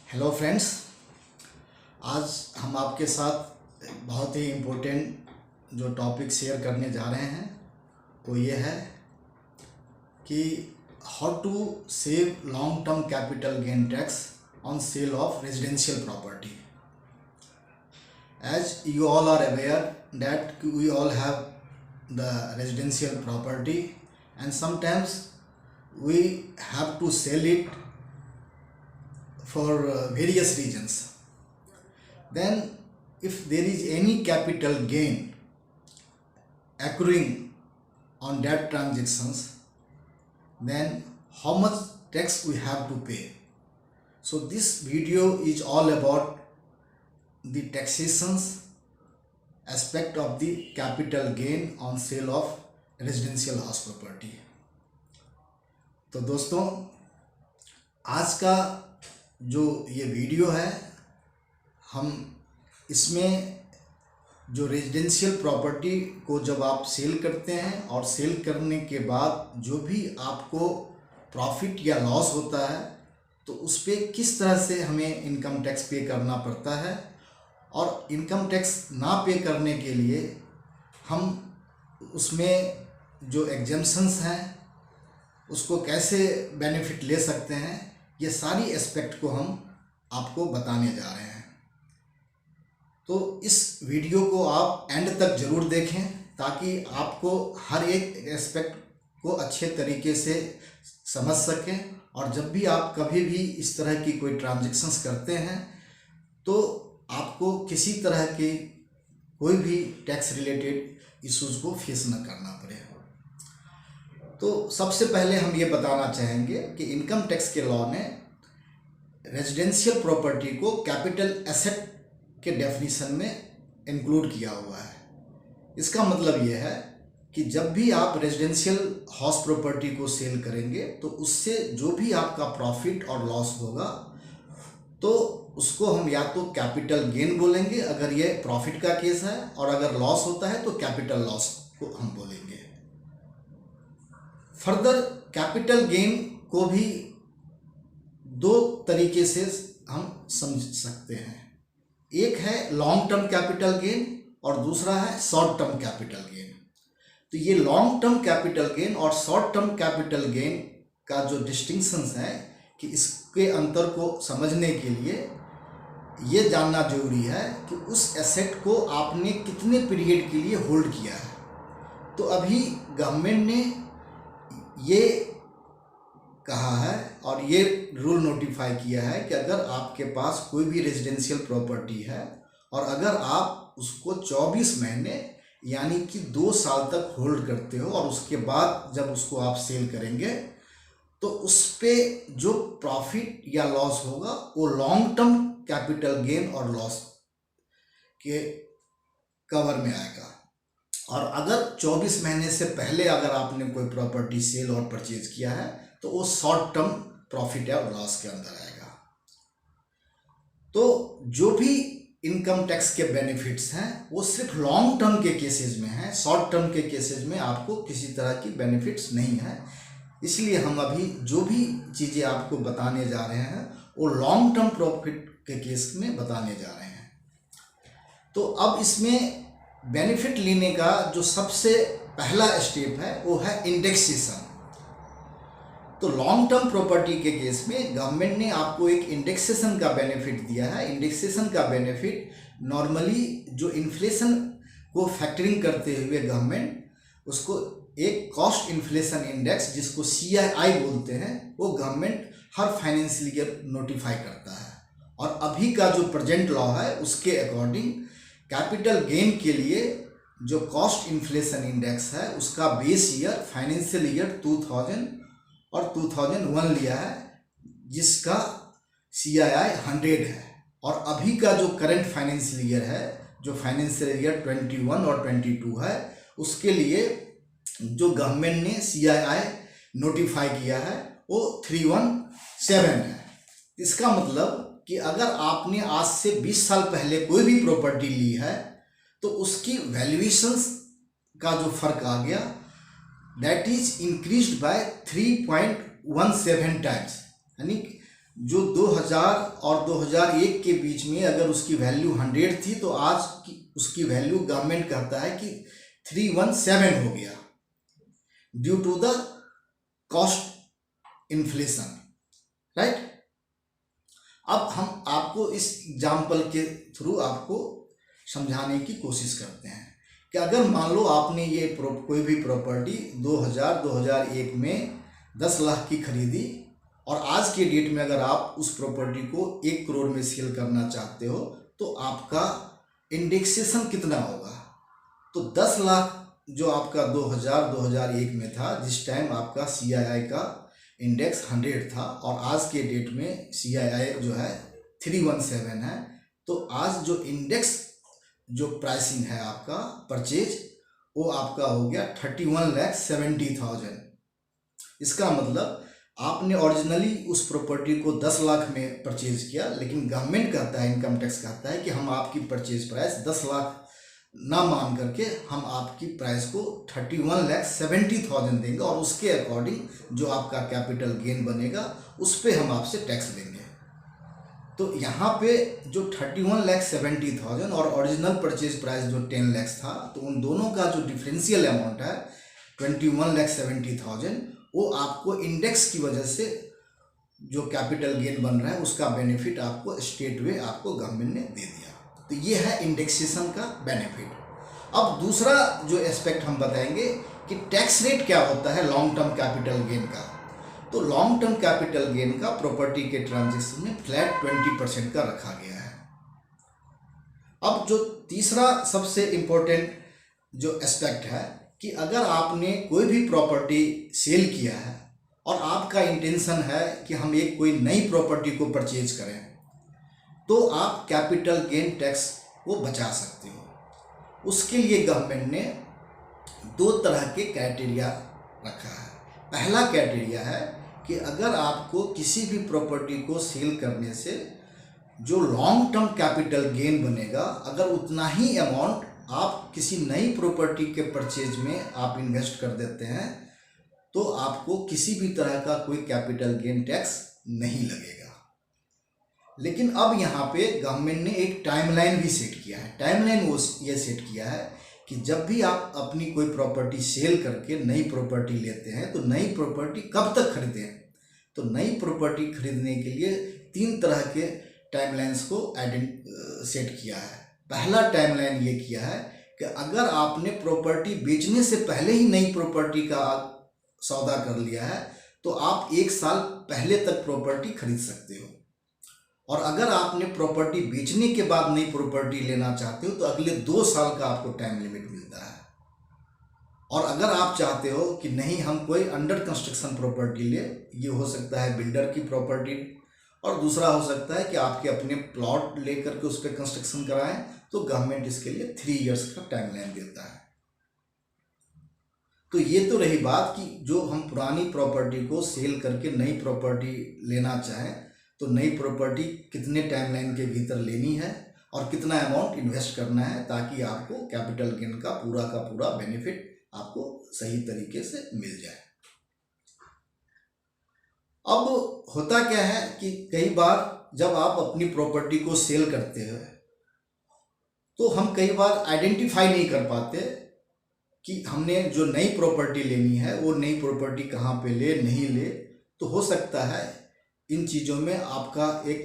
Hello friends. आज हम आपके साथ बहुत ही इम्पोर्टेंट जो टॉपिक शेयर करने जा रहे हैं वो ये है कि how to save long term capital gain tax on sale of residential property. As you all are aware that we all have the residential property and sometimes we have to sell it for various reasons. Then if there is any capital gain accruing on that transactions, then how much tax we have to pay. So this video is all about the taxations aspect of the capital gain on sale of residential house property. तो दोस्तों, आज का जो ये video है, हम इसमें जो रेजिडेंशियल प्रॉपर्टी को जब आप सेल करते हैं और सेल करने के बाद जो भी आपको प्रॉफिट या लॉस होता है तो उस पर किस तरह से हमें इनकम टैक्स पे करना पड़ता है और इनकम टैक्स ना पे करने के लिए हम उसमें जो एग्जम्पशंस हैं उसको कैसे बेनिफिट ले सकते हैं, ये सारी एस्पेक्ट को हम आपको बताने जा रहे हैं। तो इस वीडियो को आप एंड तक ज़रूर देखें ताकि आपको हर एक एस्पेक्ट को अच्छे तरीके से समझ सकें और जब भी आप कभी भी इस तरह की कोई ट्रांजैक्शंस करते हैं तो आपको किसी तरह के कोई भी टैक्स रिलेटेड इश्यूज़ को फेस न करना पड़े। तो सबसे पहले हम ये बताना चाहेंगे कि इनकम टैक्स के लॉ ने रेजिडेंशियल प्रॉपर्टी को कैपिटल एसेट के डेफिनेशन में इंक्लूड किया हुआ है। इसका मतलब ये है कि जब भी आप रेजिडेंशियल हाउस प्रॉपर्टी को सेल करेंगे तो उससे जो भी आपका प्रॉफिट और लॉस होगा तो उसको हम या तो कैपिटल गेन बोलेंगे अगर ये प्रॉफिट का केस है, और अगर लॉस होता है तो कैपिटल लॉस को हम बोलेंगे। फर्दर कैपिटल गेन को भी दो तरीके से हम समझ सकते हैं। एक है लॉन्ग टर्म कैपिटल गेन और दूसरा है शॉर्ट टर्म कैपिटल गेन। तो ये लॉन्ग टर्म कैपिटल गेन और शॉर्ट टर्म कैपिटल गेन का जो डिस्टिंक्शंस है कि इसके अंतर को समझने के लिए ये जानना जरूरी है कि उस एसेट को आपने कितने पीरियड के लिए होल्ड किया है। तो अभी गवर्नमेंट ने ये कहा है और ये रूल नोटिफाई किया है कि अगर आपके पास कोई भी रेजिडेंशियल प्रॉपर्टी है और अगर आप उसको 24 महीने यानी कि 2 साल तक होल्ड करते हो और उसके बाद जब उसको आप सेल करेंगे तो उस पे जो प्रॉफिट या लॉस होगा वो लॉन्ग टर्म कैपिटल गेन और लॉस के कवर में आएगा। और अगर 24 महीने से पहले अगर आपने कोई प्रॉपर्टी सेल और परचेज किया है तो वो शॉर्ट टर्म प्रॉफिट या लॉस के अंदर आएगा। तो जो भी इनकम टैक्स के बेनिफिट्स हैं वो सिर्फ लॉन्ग टर्म के केसेस में हैं, शॉर्ट टर्म के केसेस में आपको किसी तरह की बेनिफिट्स नहीं है। इसलिए हम अभी जो भी चीज़ें आपको बताने जा रहे हैं वो लॉन्ग टर्म प्रॉफिट के केस में बताने जा रहे हैं। तो अब इसमें बेनिफिट लेने का जो सबसे पहला स्टेप है वो है इंडेक्सेशन। तो लॉन्ग टर्म प्रॉपर्टी के केस में गवर्नमेंट ने आपको एक इंडेक्सेशन का बेनिफिट दिया है। इंडेक्सेशन का बेनिफिट नॉर्मली जो इन्फ्लेशन को फैक्टरिंग करते हुए गवर्नमेंट उसको एक कॉस्ट इन्फ्लेशन इंडेक्स जिसको CII बोलते हैं वो गवर्नमेंट हर फाइनेंशियल ईयर नोटिफाई करता है। और अभी का जो प्रेजेंट लॉ है उसके अकॉर्डिंग कैपिटल गेन के लिए जो कॉस्ट इन्फ्लेशन इंडेक्स है उसका बेस ईयर फाइनेंशियल ईयर 2000 और 2001 लिया है जिसका CII 100 है। और अभी का जो करंट फाइनेंशियल ईयर है जो फाइनेंशियल ईयर 21 और 22 है उसके लिए जो गवर्नमेंट ने CII नोटिफाई किया है वो 317 है। इसका मतलब कि अगर आपने आज से 20 साल पहले कोई भी प्रॉपर्टी ली है तो उसकी वैल्यूएशंस का जो फर्क आ गया that is increased by 3.17 times, यानी जो 2000 और 2001 के बीच में अगर उसकी वैल्यू 100 थी तो आज की उसकी वैल्यू गवर्नमेंट कहता है कि 317 हो गया, due to the cost inflation, right. अब हम आपको इस एग्जाम्पल के थ्रू आपको समझाने की कोशिश करते हैं कि अगर मान लो आपने ये कोई भी प्रॉपर्टी 2001 में 10 लाख की खरीदी और आज के डेट में अगर आप उस प्रॉपर्टी को 1 करोड़ में सेल करना चाहते हो तो आपका इंडेक्सेशन कितना होगा। तो 10 लाख जो आपका 2001 में था, जिस टाइम आपका CII का इंडेक्स 100 था और आज के डेट में CII जो है 317 है, तो आज जो इंडेक्स जो प्राइसिंग है आपका परचेज वो आपका हो गया 31,70,000। इसका मतलब आपने ओरिजिनली उस प्रॉपर्टी को 10 लाख में परचेज किया, लेकिन गवर्नमेंट कहता है, इनकम टैक्स कहता है कि हम आपकी परचेज प्राइस 10 लाख ना मान करके हम आपकी प्राइस को 31,70,000 देंगे और उसके अकॉर्डिंग जो आपका कैपिटल गेन बनेगा उस पर हम आपसे टैक्स लेंगे। तो यहाँ पे जो 31,70,000 और ओरिजिनल परचेज प्राइस जो 10 लाख था, तो उन दोनों का जो डिफरेंशियल अमाउंट है 21,70,000, वो आपको इंडेक्स की वजह से जो कैपिटल गेन बन रहा है उसका बेनिफिट आपको स्टेट वे आपको गवर्नमेंट ने दे दिया। तो ये है इंडेक्सेशन का बेनिफिट। अब दूसरा जो एस्पेक्ट हम बताएंगे कि टैक्स रेट क्या होता है लॉन्ग टर्म कैपिटल गेन का। तो लॉन्ग टर्म कैपिटल गेन का प्रॉपर्टी के ट्रांजेक्शन में फ्लैट 20% का रखा गया है। अब जो तीसरा सबसे इम्पोर्टेंट जो एस्पेक्ट है कि अगर आपने कोई भी प्रॉपर्टी सेल किया है और आपका इंटेंशन है कि हम एक कोई नई प्रॉपर्टी को परचेज करें, तो आप कैपिटल गेन टैक्स को बचा सकते हो। उसके लिए गवर्नमेंट ने 2 तरह के क्राइटेरिया रखा है। पहला क्राइटेरिया है कि अगर आपको किसी भी प्रॉपर्टी को सेल करने से जो लॉन्ग टर्म कैपिटल गेन बनेगा, अगर उतना ही अमाउंट आप किसी नई प्रॉपर्टी के परचेज में आप इन्वेस्ट कर देते हैं, तो आपको किसी भी तरह का कोई कैपिटल गेन टैक्स नहीं लगेगा। लेकिन अब यहाँ पे गवर्नमेंट ने एक टाइमलाइन भी सेट किया है। टाइमलाइन वो ये सेट किया है कि जब भी आप अपनी कोई प्रॉपर्टी सेल करके नई प्रॉपर्टी लेते हैं तो नई प्रॉपर्टी कब तक खरीदें। तो नई प्रॉपर्टी खरीदने के लिए 3 तरह के टाइमलाइंस को सेट किया है। पहला टाइमलाइन ये किया है कि अगर आपने प्रॉपर्टी बेचने से पहले ही नई प्रॉपर्टी का सौदा कर लिया है तो आप 1 साल पहले तक प्रॉपर्टी खरीद सकते हो, और अगर आपने प्रॉपर्टी बेचने के बाद नई प्रॉपर्टी लेना चाहते हो तो अगले 2 साल का आपको टाइम लिमिट मिलता है। और अगर आप चाहते हो कि नहीं हम कोई अंडर कंस्ट्रक्शन प्रॉपर्टी ले, ये हो सकता है बिल्डर की प्रॉपर्टी और दूसरा हो सकता है कि आपके अपने प्लॉट लेकर के उस पर कंस्ट्रक्शन कराएं, तो गवर्नमेंट इसके लिए 3 इयर्स का टाइमलाइन देता है। तो ये तो रही बात कि जो हम पुरानी प्रॉपर्टी को सेल करके नई प्रॉपर्टी लेना चाहें तो नई प्रॉपर्टी कितने टाइमलाइन के भीतर लेनी है और कितना अमाउंट इन्वेस्ट करना है ताकि आपको कैपिटल गेन का पूरा बेनिफिट आपको सही तरीके से मिल जाए। अब होता क्या है कि कई बार जब आप अपनी प्रॉपर्टी को सेल करते हैं तो हम कई बार आइडेंटिफाई नहीं कर पाते कि हमने जो नई प्रॉपर्टी लेनी है वो नई प्रॉपर्टी कहाँ पे ले नहीं ले। तो हो सकता है इन चीज़ों में आपका एक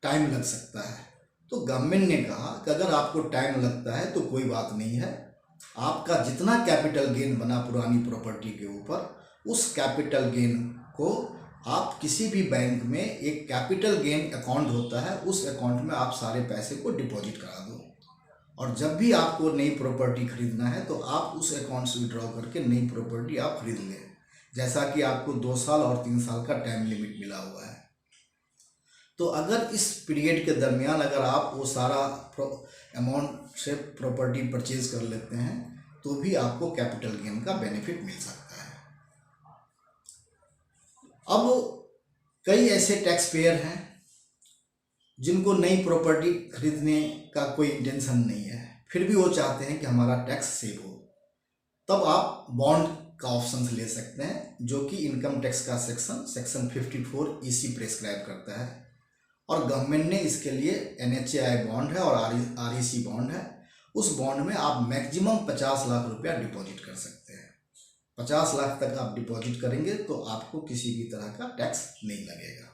टाइम लग सकता है। तो गवर्नमेंट ने कहा कि अगर आपको टाइम लगता है तो कोई बात नहीं है, आपका जितना कैपिटल गेन बना पुरानी प्रॉपर्टी के ऊपर, उस कैपिटल गेन को आप किसी भी बैंक में एक कैपिटल गेन अकाउंट होता है, उस अकाउंट में आप सारे पैसे को डिपॉजिट करा दो, और जब भी आपको नई प्रॉपर्टी खरीदना है तो आप उस अकाउंट से विड्रॉ करके नई प्रॉपर्टी आप खरीद लें, जैसा कि आपको 2 साल और 3 साल का टाइम लिमिट मिला हुआ है। तो अगर इस पीरियड के दरमियान अगर आप वो सारा अमाउंट से प्रॉपर्टी परचेज कर लेते हैं तो भी आपको कैपिटल गेन का बेनिफिट मिल सकता है। अब कई ऐसे टैक्स पेयर हैं जिनको नई प्रॉपर्टी खरीदने का कोई इंटेंशन नहीं है, फिर भी वो चाहते हैं कि हमारा टैक्स सेव हो। तब आप बॉन्ड का ऑप्शन ले सकते हैं, जो कि इनकम टैक्स का सेक्शन 54 EC प्रेस्क्राइब करता है। और गवर्नमेंट ने इसके लिए NHAI बॉन्ड है और REC बॉन्ड है। उस बॉन्ड में आप मैक्सिमम 50 लाख रुपया डिपॉजिट कर सकते हैं। 50 लाख तक आप डिपॉजिट करेंगे तो आपको किसी भी तरह का टैक्स नहीं लगेगा।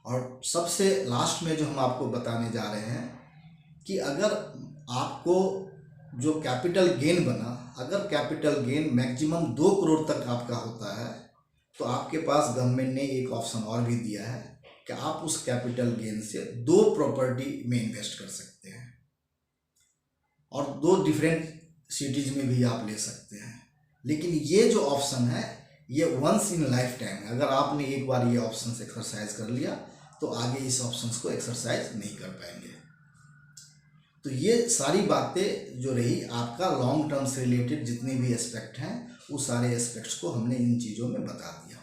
और सबसे लास्ट में जो हम आपको बताने जा रहे हैं कि अगर आपको जो कैपिटल गेन बना, अगर कैपिटल गेन मैक्सिमम 2 करोड़ तक आपका होता है, तो आपके पास गवर्नमेंट ने एक ऑप्शन और भी दिया है कि आप उस कैपिटल गेन से 2 प्रॉपर्टी में इन्वेस्ट कर सकते हैं और 2 डिफरेंट सिटीज में भी आप ले सकते हैं। लेकिन ये जो ऑप्शन है ये वंस इन लाइफ टाइम है। अगर आपने एक बार ये ऑप्शन एक्सरसाइज कर लिया तो आगे इस ऑप्शन को एक्सरसाइज नहीं कर पाएंगे। तो ये सारी बातें जो रही आपका लॉन्ग टर्म से रिलेटेड जितने भी एस्पेक्ट हैं, उस सारे एस्पेक्ट्स को हमने इन चीज़ों में बता दिया।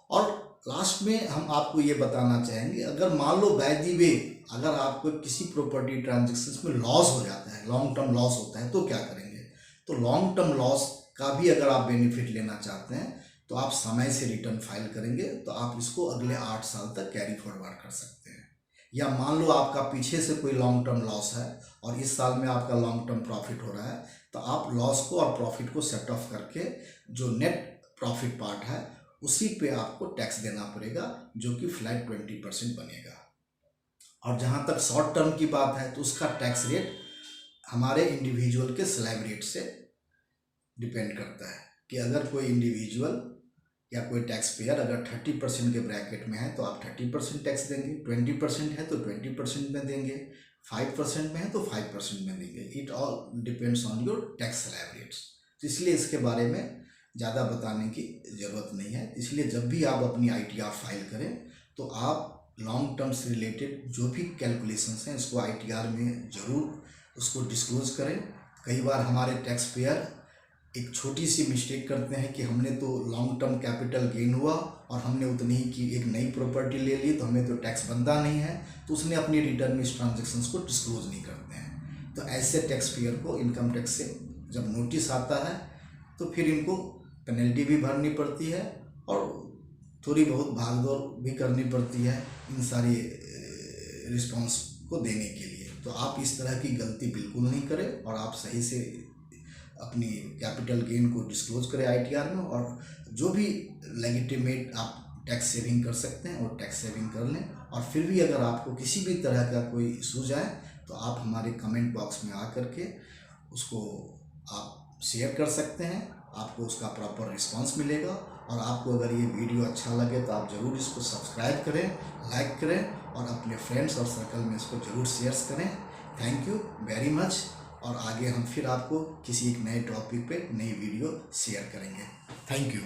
और लास्ट में हम आपको ये बताना चाहेंगे, अगर मान लो बाय द वे अगर आपको किसी प्रॉपर्टी ट्रांजेक्शन्स में लॉस हो जाता है, लॉन्ग टर्म लॉस होता है, तो क्या करेंगे? तो लॉन्ग टर्म लॉस का भी अगर आप बेनिफिट लेना चाहते हैं तो आप समय से रिटर्न फाइल करेंगे तो आप इसको अगले 8 साल तक कैरी फॉरवर्ड कर सकते हैं। या मान लो आपका पीछे से कोई लॉन्ग टर्म लॉस है और इस साल में आपका लॉन्ग टर्म प्रॉफिट हो रहा है, तो आप लॉस को और प्रॉफिट को सेट ऑफ करके जो नेट प्रॉफिट पार्ट है उसी पे आपको टैक्स देना पड़ेगा, जो कि फ्लैट 20% बनेगा। और जहाँ तक शॉर्ट टर्म की बात है तो उसका टैक्स रेट हमारे इंडिविजुअल के स्लैब रेट से डिपेंड करता है कि अगर कोई इंडिविजुअल या कोई टैक्स पेयर अगर 30% के ब्रैकेट में है तो आप 30% टैक्स देंगे, 20% है तो 20% में देंगे, 5% में है तो 5% में देंगे। It all depends on your tax slab rates. तो इसलिए इसके बारे में ज़्यादा बताने की ज़रूरत नहीं है। इसलिए जब भी आप अपनी ITR फाइल करें तो आप लॉन्ग टर्म से रिलेटेड जो भी कैलकुलेशंस हैं इसको ITR में ज़रूर उसको डिस्क्लोज करें। कई बार हमारे टैक्स पेयर एक छोटी सी मिस्टेक करते हैं कि हमने तो लॉन्ग टर्म कैपिटल गेन हुआ और हमने उतनी ही की एक नई प्रॉपर्टी ले ली तो हमें तो टैक्स बनता नहीं है, तो उसने अपनी रिटर्न में इस ट्रांजेक्शन्स को डिस्क्लोज नहीं करते हैं। तो ऐसे टैक्स पेयर को इनकम टैक्स से जब नोटिस आता है तो फिर इनको पेनल्टी भी भरनी पड़ती है और थोड़ी बहुत भागदौड़ भी करनी पड़ती है इन सारी रिस्पॉन्स को देने के लिए। तो आप इस तरह की गलती बिल्कुल नहीं करें और आप सही से अपनी कैपिटल गेन को डिस्क्लोज करें ITR में, और जो भी लेजिटिमेट आप टैक्स सेविंग कर सकते हैं वो टैक्स सेविंग कर लें। और फिर भी अगर आपको किसी भी तरह का कोई इशूज आए तो आप हमारे कमेंट बॉक्स में आकर के उसको आप शेयर कर सकते हैं, आपको उसका प्रॉपर रिस्पांस मिलेगा। और आपको अगर ये वीडियो अच्छा लगे तो आप ज़रूर इसको सब्सक्राइब करें, लाइक करें और अपने फ्रेंड्स और सर्कल में इसको ज़रूर शेयर करें। Thank you very much. और आगे हम फिर आपको किसी एक नए टॉपिक पे नई वीडियो शेयर करेंगे। Thank you.